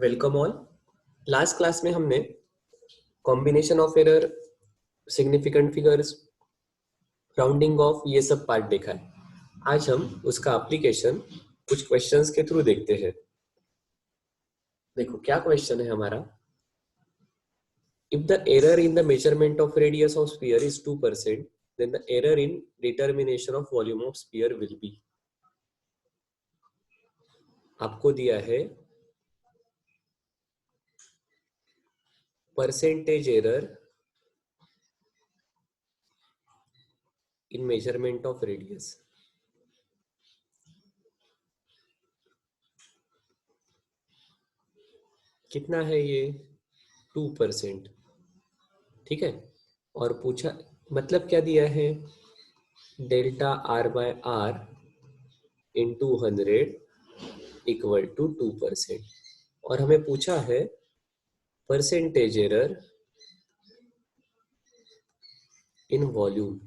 Welcome all. Last class में हमने combination of error, significant figures, rounding off ये सब पार्ट देखा है। आज हम उसका एप्लीकेशन कुछ क्वेश्चंस के थ्रू देखते हैं। देखो क्या क्वेश्चन है हमारा। If the error in the measurement of radius of sphere is 2%, then the error in determination of volume of sphere will be। आपको दिया है percentage error in measurement of radius. कितना है ये? 2%। ठीक है। और पूछा मतलब क्या दिया है? Delta r by r into 100 equal to 2%। और हमें पूछा है परसेंटेज एरर इन वॉल्यूम।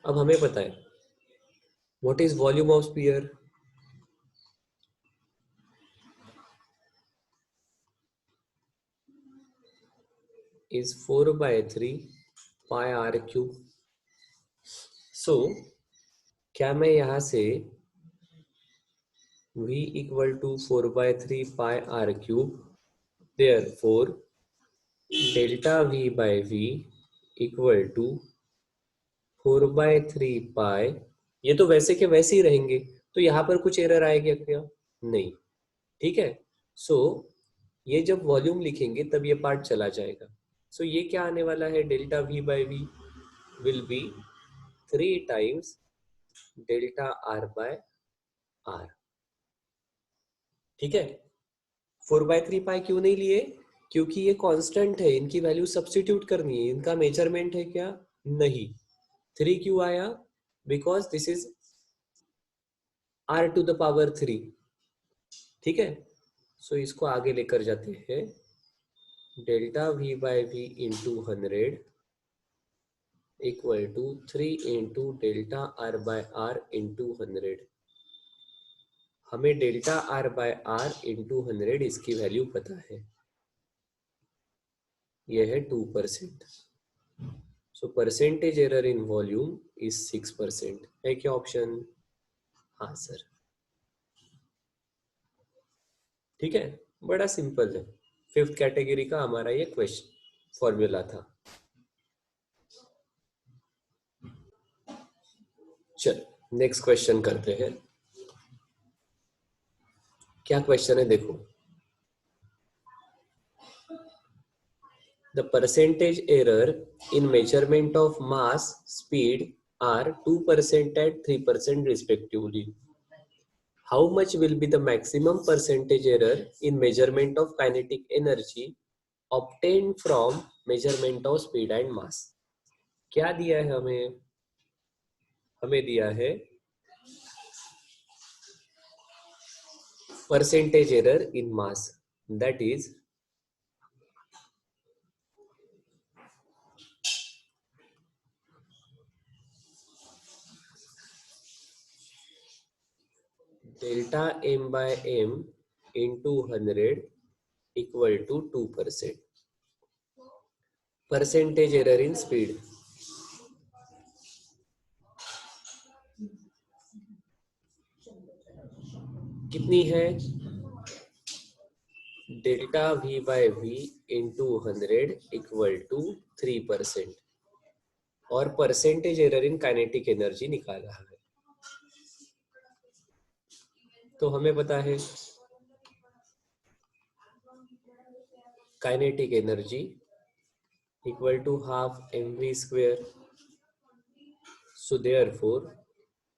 अब हमें पता है what is volume of sphere. Is 4/3 pi r cube. So क्या मैं यहां से v equal to 4/3 pi r cube, therefore delta v by v equal to 4/3 pi, ये तो वैसे के वैसे ही रहेंगे, तो यहाँ पर कुछ एरर आएगा क्या? नहीं। ठीक है। सो ये जब वॉल्यूम लिखेंगे तब ये पार्ट चला जाएगा। सो ये क्या आने वाला है? Delta v by v will be 3 times delta r by r। ठीक है। 4/3 पाई क्यों नहीं लिए? क्योंकि ये कांस्टेंट है, इनकी वैल्यू सब्स्टिट्यूट करनी है। इनका मेजरमेंट है क्या? नहीं। 3 क्यों आया? Because this is r to the power 3। ठीक है। सो इसको आगे लेकर जाते हैं। Delta v by v into 100 equal to 3 into delta r by r into 100। हमें delta r by r into 100 इसकी वैल्यू पता है, यह है 2%। So percentage error in volume is 6%। है क्या ऑप्शन? हाँ सर। ठीक है, बड़ा सिंपल है। 5th कैटेगरी का हमारा ये क्वेश्चन फॉर्मूला था। चल नेक्स्ट क्वेश्चन करते हैं। क्या क्वेश्चन है देखो। The percentage error in measurement of mass speed are 2% at 3% respectively. How much will be the maximum percentage error in measurement of kinetic energy obtained from measurement of speed and mass? क्या दिया है हमें? हमें दिया है percentage error in mass, that is delta m by m into 100 equal to 2%. Percentage error in speed. कितनी है? Delta v by v into 100 equal to 3%। और percentage error in kinetic energy निकाला है। तो हमें पता है kinetic energy equal to half mv square. So therefore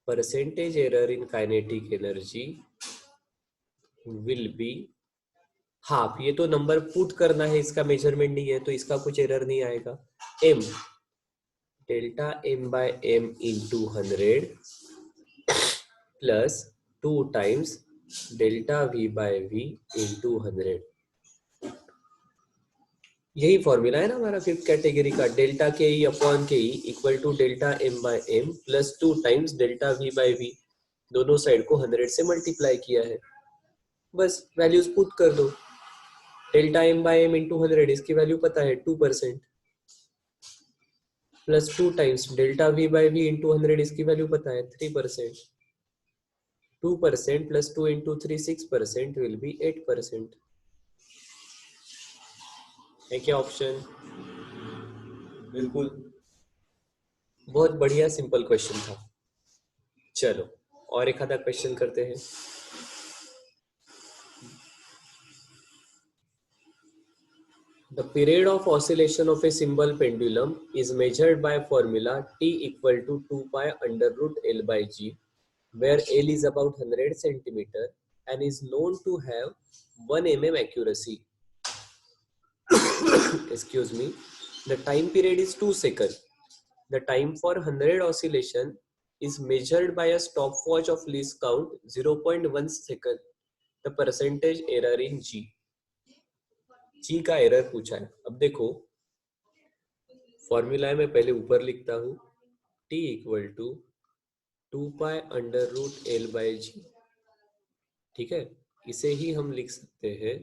percentage error in kinetic energy will be half. ये तो नंबर पुट करना है, इसका मेजरमेंट नहीं है तो इसका कुछ एरर नहीं आएगा। m delta m by m into 100 plus 2 times delta v by v into 100। यही फॉर्मूला है ना हमारा 5th कैटेगरी का। डेल्टा के E upon K E equal to delta m by m plus 2 times delta v by v। दोनों side को 100 से multiply किया है। बस वैल्यूज पुट कर दो। Delta M by M into 100, इसकी वैल्यू पता है 2%, plus 2 times delta V by V into 100, इसकी वैल्यू पता है 3%। 2% प्लस 2 इंटू 3 6% विल बी 8%। है क्या ऑप्शन? बिल्कुल। बहुत बढ़िया सिंपल क्वेश्चन था। चलो और एक आधा क्वेश्चन करते हैं। The period of oscillation of a simple pendulum is measured by formula T equal to 2 pi under root L by G, where L is about 100 centimeter and is known to have 1 mm accuracy. Excuse me. The time period is 2 seconds. The time for 100 oscillation is measured by a stopwatch of least count 0.1 second. The percentage error in G. G का error पूछा है। अब देखो formula मैं पहले ऊपर लिखता हूँ, T equal to 2 pi under root L by g. ठीक है, इसे ही हम लिख सकते हैं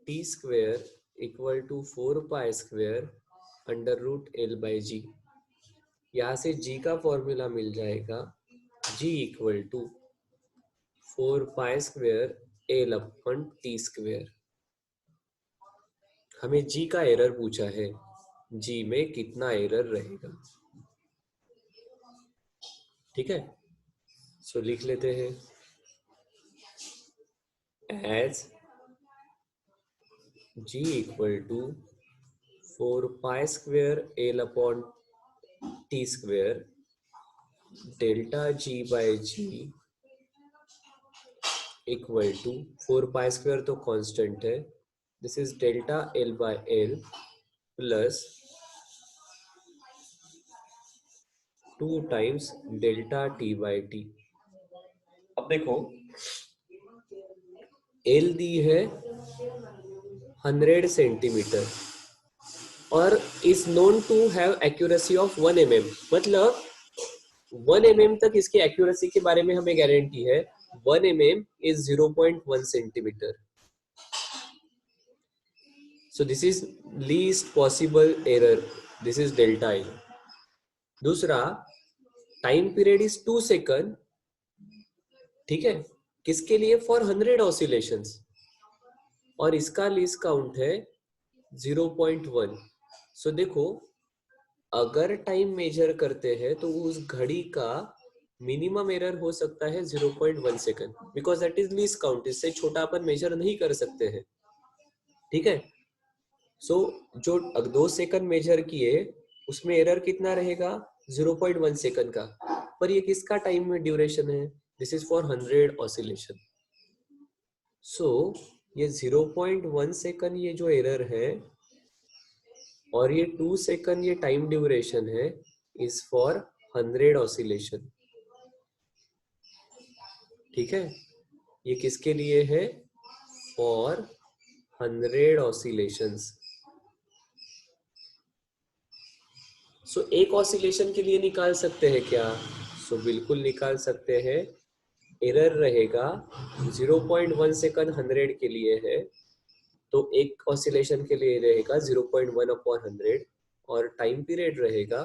T square equal to 4 pi square under root L by g. यहाँ से G का फॉर्मूला मिल जाएगा G equal to 4 pi square L upon T square. हमें G का एरर पूछा है, G में कितना एरर रहेगा। ठीक है, सो लिख लेते हैं as G equal to 4 pi square L upon T square delta G by G equal to 4 pi square तो कांस्टेंट है, this is delta L by L plus 2 times delta T by T। अब देखो L दी है 100 centimetre और is known to have accuracy of 1 mm, मतलब 1 mm तक इसकी एक्यूरेसी के बारे में हमें गारंटी है। 1 mm is 0.1 centimetre. So this is least possible error, this is delta L। दूसरा टाइम पीरियड इज 2 सेकंड। ठीक है, किसके लिए? फॉर 100 ऑसिलेशंस, और इसका लीस्ट काउंट है 0.1। सो देखो अगर टाइम मेजर करते हैं तो उस घड़ी का मिनिमम एरर हो सकता है 0.1 second, because that is least count, इससे छोटा अपन मेजर नहीं कर सकते हैं। ठीक है, सो जो 2 सेकंड मेजर किए उसमें एरर कितना रहेगा? 0.1 सेकंड का। पर ये किसका टाइम में ड्यूरेशन है? This is for 100 oscillation. So ये 0.1 सेकंड ये जो एरर है और ये 2 सेकंड ये टाइम ड्यूरेशन है इज फॉर 100 ऑसिलेशन। ठीक है, ये किसके लिए है? For 100 oscillations. सो एक ऑसिलेशन के लिए निकाल सकते हैं क्या? सो बिल्कुल निकाल सकते हैं। एरर रहेगा 0.1 सेकंड 100 के लिए है, तो एक ऑसिलेशन के लिए रहेगा 0.1 अपॉन 100, और टाइम पीरियड रहेगा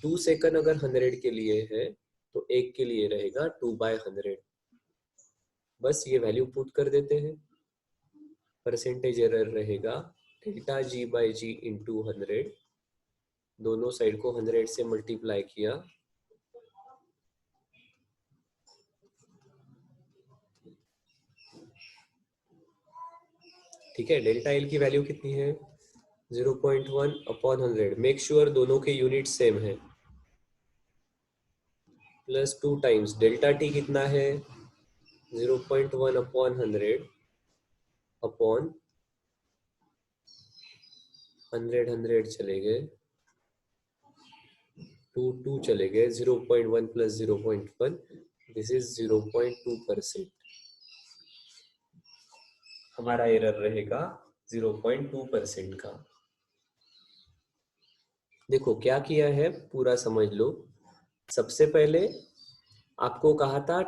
2 सेकंड अगर 100 के लिए है तो एक के लिए रहेगा 2/100। बस ये वैल्यू पुट कर देते हैं। परसेंटेज एरर रहेगा delta G by G into 100, दोनों साइड को 100 से मल्टीप्लाई किया, ठीक है। डेल्टा एल की वैल्यू कितनी है? 0.1 अपॉन 100। मेक श्योर दोनों के यूनिट सेम है। प्लस 2 टाइम्स डेल्टा टी कितना है? 0.1 अपॉन 100 अपॉन 100 चले गए, 2 चले गए, 0.1 प्लस 0.1, दिस इज 0.2%। हमारा एरर रहेगा 0.2% का। देखो क्या किया है पूरा समझ लो। सबसे पहले आपको कहा था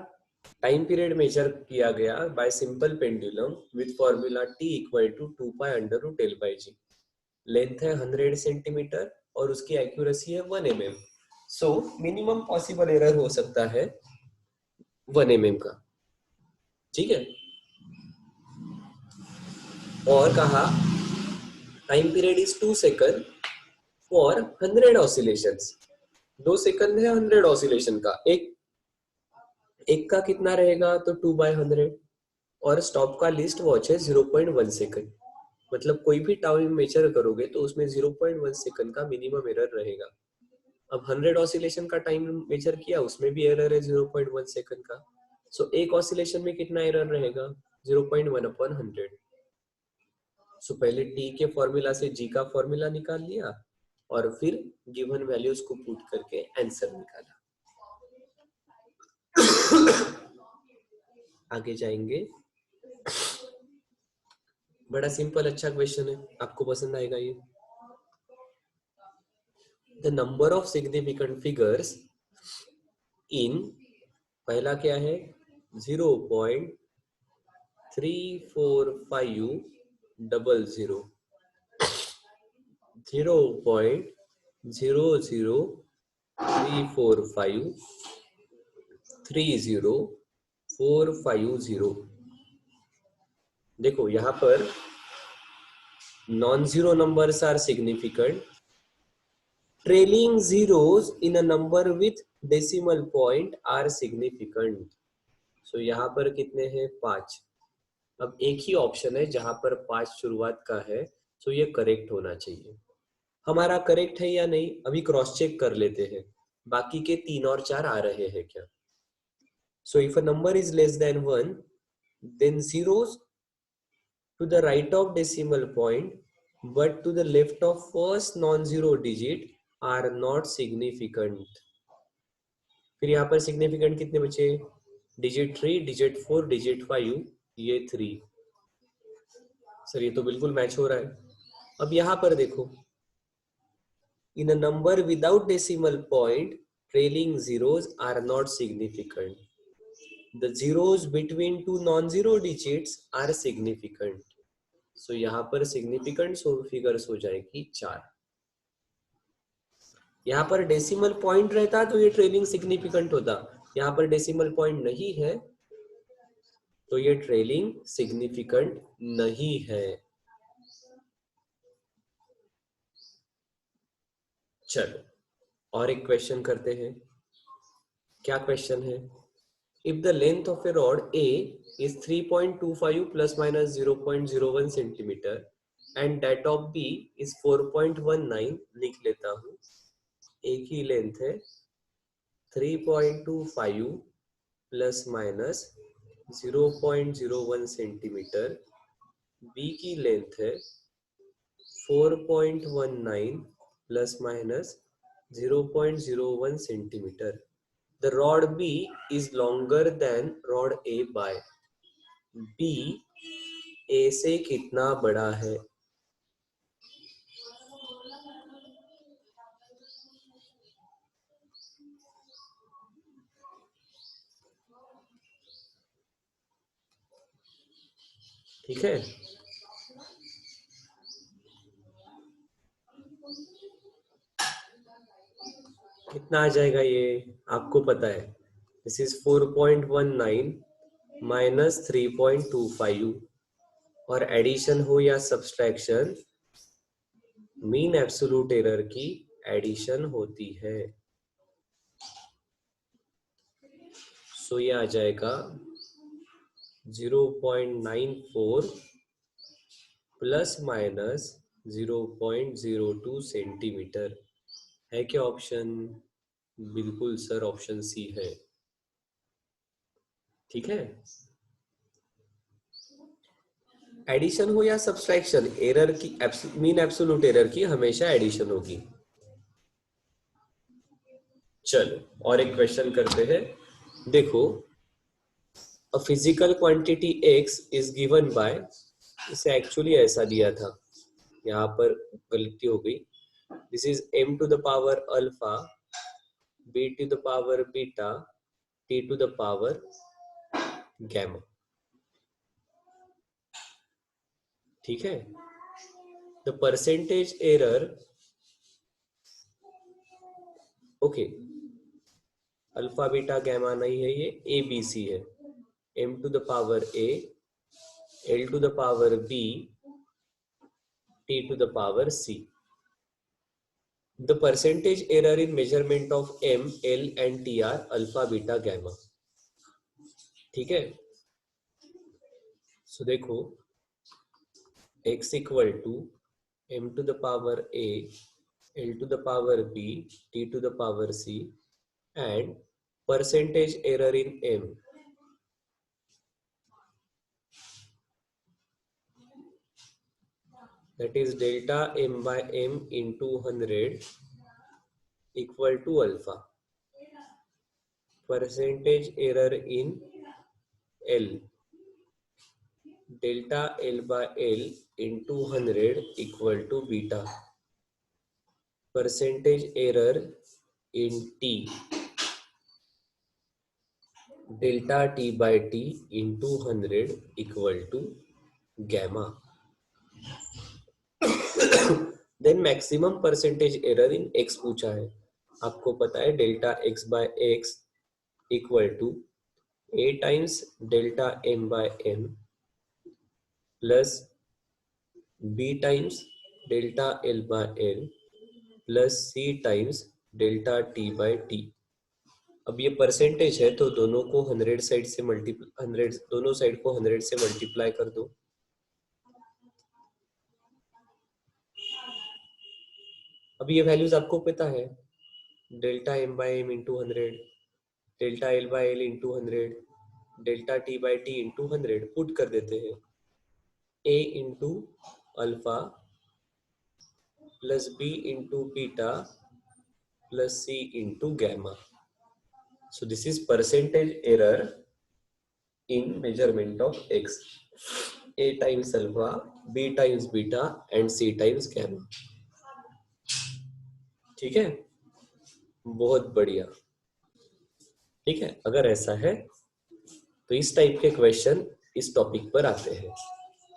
टाइम पीरियड मेजर किया गया by simple pendulum with formula t equal to 2 pi under root L by G. Length है 100 सेंटीमीटर और उसकी एक्यूरेसी है 1 mm। So minimum possible error हो सकता है 1 mm का। ठीक है, और कहा time period is 2 second for 100 oscillations. 2 second है 100 ऑसिलेशन का। एक का कितना रहेगा, तो 2/100। और स्टॉप का लिस्ट वॉच है 0.1 सेकंड। मतलब कोई भी टाइम मेजर करोगे तो उसमें 0.1 सेकंड का मिनिमम एरर रहेगा। अब 100 ऑसिलेशन का टाइम मेजर किया, उसमें भी एरर है 0.1 सेकंड का। सो एक ऑसिलेशन में कितना एरर रहेगा, 0.1/100। सो पहले टी के फॉर्मूला से जी का फॉर्मूला निकाल लिया और फिर गिवन वैल्यूज को पुट करके आंसर निकाला। आगे जाएंगे। बड़ा सिंपल अच्छा क्वेश्चन है, आपको पसंद आएगा ये। The number of significant figures in, पहला क्या है, 0.34500, 0.0034530,450। देखो यहाँ पर non zero numbers are significant, trailing zeros in a number with decimal point are significant। So यहाँ पर कितने हैं, 5। अब एक ही ऑप्शन है जहां पर 5 शुरुआत का है, सो ये करेक्ट होना चाहिए। हमारा करेक्ट है या नहीं अभी क्रॉस चेक कर लेते हैं, बाकी के 3 और 4 आ रहे हैं क्या। So if a number is less than 1, then zeros to the right of decimal point but to the left of first non-zero digit are not significant। फिर यहाँ पर सिग्निफिकेंट कितने बचे, डिजिट 3, डिजिट 4, डिजिट 5, ये 3। सर ये तो बिल्कुल match हो रहा है। अब यहाँ पर देखो, in a number without decimal point trailing zeros are not significant, the zeros between two non zero digits are significant. So यहाँ पर सिग्निफिकेंट फिगर्स हो जाएगी 4। यहाँ पर डेसिमल पॉइंट रहता तो ये ट्रेलिंग सिग्निफिकेंट होता, यहाँ पर डेसिमल पॉइंट नहीं है तो ये ट्रेलिंग सिग्निफिकेंट नहीं है। चलो और एक क्वेश्चन करते हैं। क्या क्वेश्चन है, if the length of a rod A is 3.25 plus minus 0.01 centimetre and that of B is 4.19, लिख लेता हूं। एक ही लेंथ है 3.25 प्लस माइनस 0.01 सेंटीमीटर, बी की लेंथ है 4.19 plus minus 0.01 centimetre. The rod B is longer than rod A by, B A से कितना बड़ा है। ठीक है, कितना आ जाएगा ये आपको पता है। दिस इज 4.19 माइनस 3.25, और एडिशन हो या सब्सट्रैक्शन, मीन एब्सोल्यूट एरर की एडिशन होती है। सो ये आ जाएगा 0.94 प्लस माइनस 0.02 सेंटीमीटर। है क्या ऑप्शन, बिल्कुल सर ऑप्शन सी है। ठीक है, एडिशन हो या सब्सट्रैक्शन, एरर की मीन एब्सोल्यूट एरर की हमेशा एडिशन होगी। चलो और एक क्वेश्चन करते हैं। देखो, a physical quantity x is given by, इसे एक्चुअली ऐसा दिया था, यहाँ पर गलती हो गई। This is m to the power alpha, b to the power beta, t to the power gamma. ठीक है, the percentage error, okay, alpha beta gamma नहीं है, ये ए बी सी है। m to the power a, l to the power b, t to the power c. The percentage error in measurement of m, l and t are alpha beta gamma. ठीक है, so देखो x equal to m to the power a, l to the power b, t to the power c and percentage error in m, that is delta m by m into 100 equal to alpha. Percentage error in L, delta L by L into 100 equal to beta. Percentage error in T, delta T by T into 100 equal to gamma. Then maximum percentage error in X पूछा है, आपको पता है delta X by X equal to A times delta M by M plus B times delta L by L plus C times delta T by T. अब ये percentage है तो दोनों को 100 साइड से मल्टीप्लाई, 100 दोनों साइड को 100 से मल्टीप्लाई कर दो। अब ये वैल्यूज आपको पता है, delta M by M into 100, delta l by l into 100, delta t by t into 100 put कर देते हैं। A into alpha plus b into beta plus c into gamma. So this is percentage error in measurement of x. A times alpha, B times beta and C times gamma. ठीक है, बहुत बढ़िया। ठीक है, अगर ऐसा है तो इस टाइप के क्वेश्चन इस टॉपिक पर आते हैं।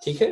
ठीक है।